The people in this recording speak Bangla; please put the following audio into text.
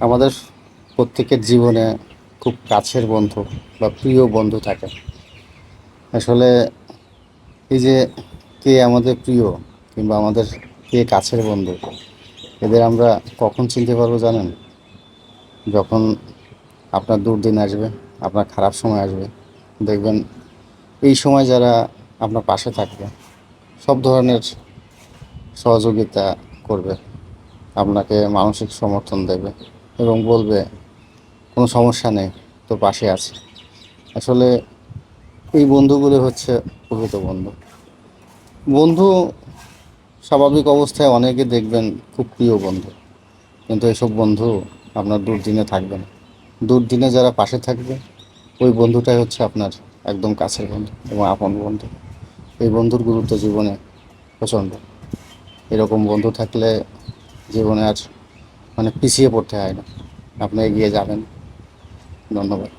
আমাদের প্রত্যেকের জীবনে খুব কাছের বন্ধু বা প্রিয় বন্ধু থাকে। আসলে এই যে কে আমাদের প্রিয় কিংবা আমাদের কে কাছের বন্ধু, এদের আমরা কখন চিনতে পারবো জানেন? যখন আপনার দুর্দিন আসবে, আপনার খারাপ সময় আসবে, দেখবেন এই সময় যারা আপনার পাশে থাকবে, সব ধরনের সহযোগিতা করবে, আপনাকে মানসিক সমর্থন দেবে এবং বলবে কোনো সমস্যা নেই, তো পাশে আছে। আসলে এই বন্ধুগুলো হচ্ছে প্রকৃত বন্ধু। বন্ধু স্বাভাবিক অবস্থায় অনেকে দেখবেন খুব প্রিয় বন্ধু, কিন্তু এসব বন্ধু আপনার দুর্দিনে থাকবে না। দুর্দিনে যারা পাশে থাকবে, ওই বন্ধুটাই হচ্ছে আপনার একদম কাছের বন্ধু এবং আপন বন্ধু। এই বন্ধুর গুরুত্ব জীবনে প্রচণ্ড। এরকম বন্ধু থাকলে জীবনে আর পিছিয়ে পড়তে হয় না, আপনি এগিয়ে যাবেন। ধন্যবাদ।